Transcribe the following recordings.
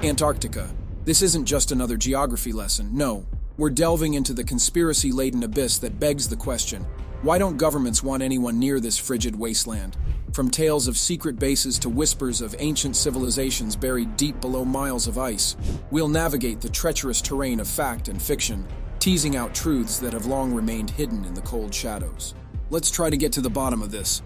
Antarctica. This isn't just another geography lesson, no. We're delving into the conspiracy-laden abyss that begs the question, why don't governments want anyone near this frigid wasteland? From tales of secret bases to whispers of ancient civilizations buried deep below miles of ice, we'll navigate the treacherous terrain of fact and fiction, teasing out truths that have long remained hidden in the cold shadows. Let's try to get to the bottom of this.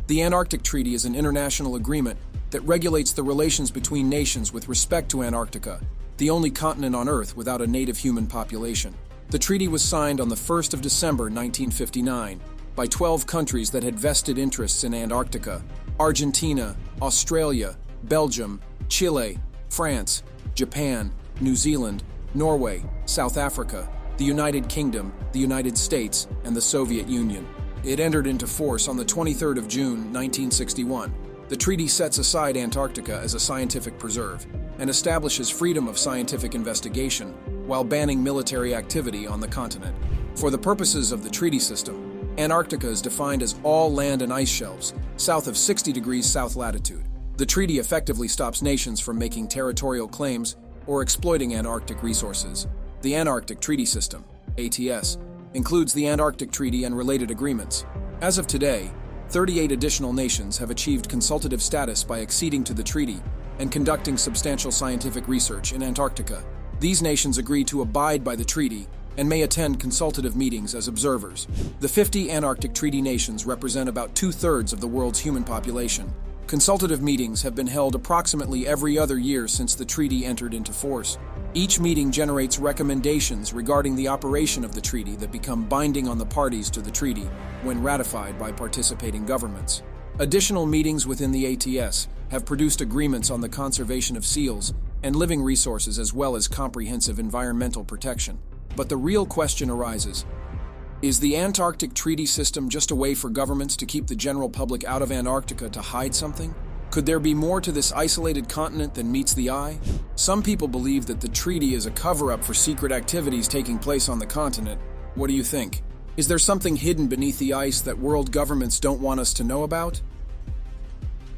The Antarctic Treaty is an international agreement that regulates the relations between nations with respect to Antarctica, the only continent on Earth without a native human population. The treaty was signed on the 1st of December 1959 by 12 countries that had vested interests in Antarctica: Argentina, Australia, Belgium, Chile, France, Japan, New Zealand, Norway, South Africa, the United Kingdom, the United States, and the Soviet Union. It entered into force on the 23rd of June 1961. The treaty sets aside Antarctica as a scientific preserve and establishes freedom of scientific investigation while banning military activity on the continent. For the purposes of the treaty system, Antarctica is defined as all land and ice shelves south of 60 degrees south latitude. The treaty effectively stops nations from making territorial claims or exploiting Antarctic resources. The Antarctic Treaty System, ATS, includes the Antarctic Treaty and related agreements. As of today, 38 additional nations have achieved consultative status by acceding to the treaty and conducting substantial scientific research in Antarctica. These nations agree to abide by the treaty and may attend consultative meetings as observers. The 50 Antarctic Treaty nations represent about 2/3 of the world's human population. Consultative meetings have been held approximately every other year since the treaty entered into force. Each meeting generates recommendations regarding the operation of the treaty that become binding on the parties to the treaty when ratified by participating governments. Additional meetings within the ATS have produced agreements on the conservation of seals and living resources as well as comprehensive environmental protection. But the real question arises, is the Antarctic Treaty System just a way for governments to keep the general public out of Antarctica to hide something? Could there be more to this isolated continent than meets the eye? Some people believe that the treaty is a cover-up for secret activities taking place on the continent. What do you think? Is there something hidden beneath the ice that world governments don't want us to know about?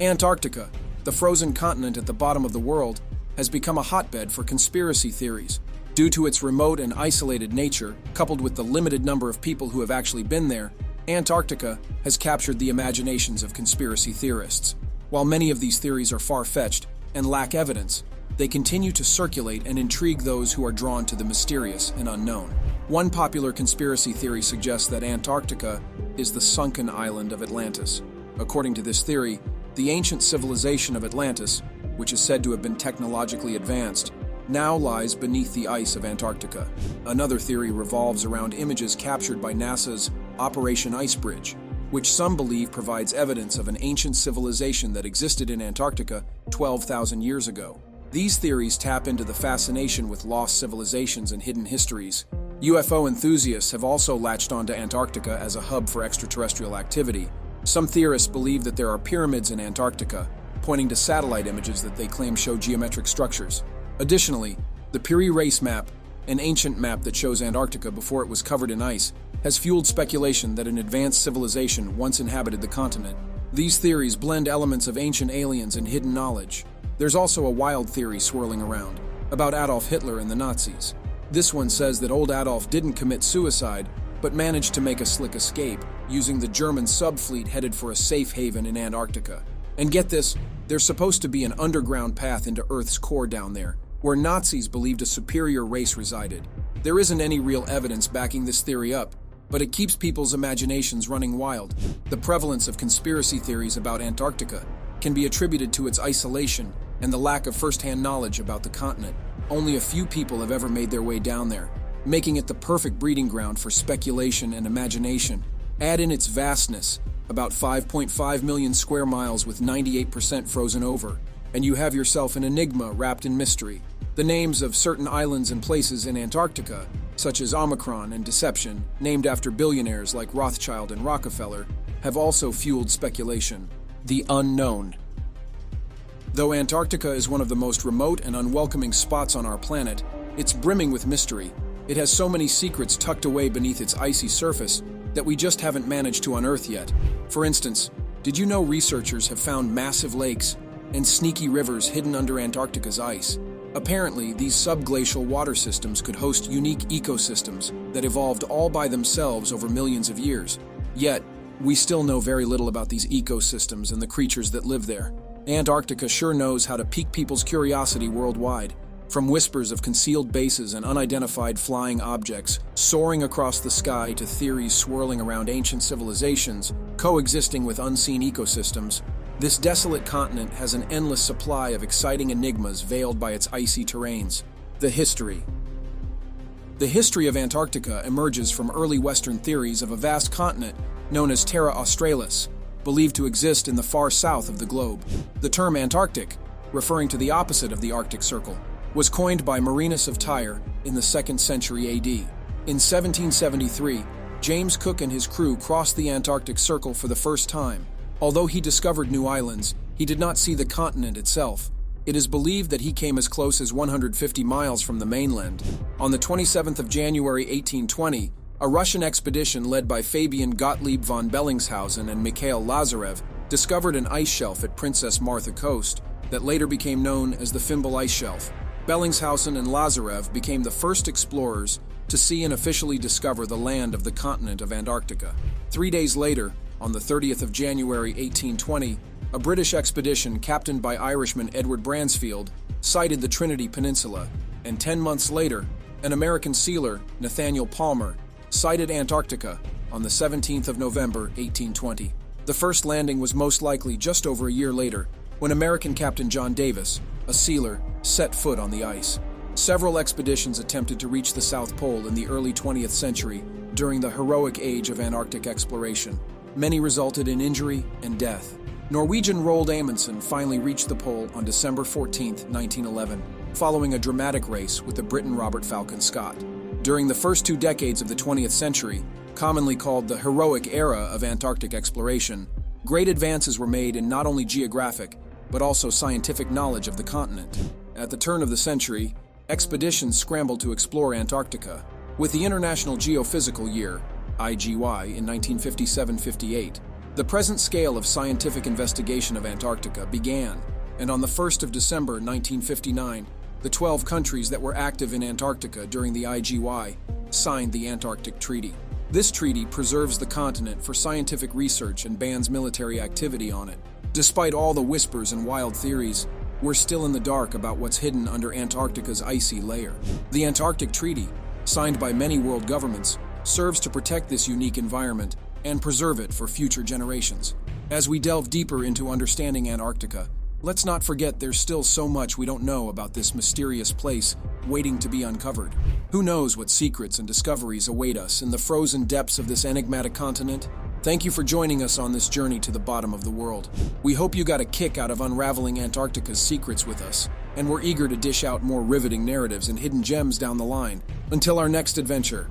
Antarctica, the frozen continent at the bottom of the world, has become a hotbed for conspiracy theories. Due to its remote and isolated nature, coupled with the limited number of people who have actually been there, Antarctica has captured the imaginations of conspiracy theorists. While many of these theories are far-fetched and lack evidence, they continue to circulate and intrigue those who are drawn to the mysterious and unknown. One popular conspiracy theory suggests that Antarctica is the sunken island of Atlantis. According to this theory, the ancient civilization of Atlantis, which is said to have been technologically advanced, now lies beneath the ice of Antarctica. Another theory revolves around images captured by NASA's Operation Icebridge, which some believe provides evidence of an ancient civilization that existed in Antarctica 12,000 years ago. These theories tap into the fascination with lost civilizations and hidden histories. UFO enthusiasts have also latched onto Antarctica as a hub for extraterrestrial activity. Some theorists believe that there are pyramids in Antarctica, pointing to satellite images that they claim show geometric structures. Additionally, the Piri Reis map, an ancient map that shows Antarctica before it was covered in ice, has fueled speculation that an advanced civilization once inhabited the continent. These theories blend elements of ancient aliens and hidden knowledge. There's also a wild theory swirling around, about Adolf Hitler and the Nazis. This one says that old Adolf didn't commit suicide, but managed to make a slick escape, using the German subfleet headed for a safe haven in Antarctica. And get this, there's supposed to be an underground path into Earth's core down there, where Nazis believed a superior race resided. There isn't any real evidence backing this theory up, but it keeps people's imaginations running wild. The prevalence of conspiracy theories about Antarctica can be attributed to its isolation and the lack of first-hand knowledge about the continent. Only a few people have ever made their way down there, making it the perfect breeding ground for speculation and imagination. Add in its vastness, about 5.5 million square miles with 98% frozen over, and you have yourself an enigma wrapped in mystery. The names of certain islands and places in Antarctica, such as Omicron and Deception, named after billionaires like Rothschild and Rockefeller, have also fueled speculation. The unknown. Though Antarctica is one of the most remote and unwelcoming spots on our planet, it's brimming with mystery. It has so many secrets tucked away beneath its icy surface that we just haven't managed to unearth yet. For instance, did you know researchers have found massive lakes and sneaky rivers hidden under Antarctica's ice. Apparently, these subglacial water systems could host unique ecosystems that evolved all by themselves over millions of years. Yet, we still know very little about these ecosystems and the creatures that live there. Antarctica sure knows how to pique people's curiosity worldwide. From whispers of concealed bases and unidentified flying objects soaring across the sky to theories swirling around ancient civilizations coexisting with unseen ecosystems, this desolate continent has an endless supply of exciting enigmas veiled by its icy terrains. The history of Antarctica emerges from early Western theories of a vast continent known as Terra Australis, believed to exist in the far south of the globe. The term Antarctic, referring to the opposite of the Arctic Circle, was coined by Marinus of Tyre in the 2nd century AD. In 1773, James Cook and his crew crossed the Antarctic Circle for the first time. Although he discovered new islands, he did not see the continent itself. It is believed that he came as close as 150 miles from the mainland. On the 27th of January 1820, a Russian expedition led by Fabian Gottlieb von Bellingshausen and Mikhail Lazarev discovered an ice shelf at Princess Martha Coast that later became known as the Fimble Ice Shelf. Bellingshausen and Lazarev became the first explorers to see and officially discover the land of the continent of Antarctica. 3 days later, on the 30th of January 1820, a British expedition captained by Irishman Edward Bransfield sighted the Trinity Peninsula, and 10 months later, an American sealer, Nathaniel Palmer, sighted Antarctica on the 17th of November 1820. The first landing was most likely just over a year later, when American Captain John Davis, a sealer, set foot on the ice. Several expeditions attempted to reach the South Pole in the early 20th century during the heroic age of Antarctic exploration. Many resulted in injury and death. Norwegian Roald Amundsen finally reached the pole on December 14, 1911, following a dramatic race with the Briton Robert Falcon Scott. During the first 2 decades of the 20th century, commonly called the heroic era of Antarctic exploration, great advances were made in not only geographic, but also scientific knowledge of the continent. At the turn of the century, expeditions scrambled to explore Antarctica. With the International Geophysical Year, IGY, in 1957-58, the present scale of scientific investigation of Antarctica began, and on the 1st of December 1959, the 12 countries that were active in Antarctica during the IGY signed the Antarctic Treaty. This treaty preserves the continent for scientific research and bans military activity on it. Despite all the whispers and wild theories, we're still in the dark about what's hidden under Antarctica's icy layer. The Antarctic Treaty, signed by many world governments, serves to protect this unique environment and preserve it for future generations. As we delve deeper into understanding Antarctica, let's not forget there's still so much we don't know about this mysterious place waiting to be uncovered. Who knows what secrets and discoveries await us in the frozen depths of this enigmatic continent? Thank you for joining us on this journey to the bottom of the world. We hope you got a kick out of unraveling Antarctica's secrets with us, and we're eager to dish out more riveting narratives and hidden gems down the line. Until our next adventure,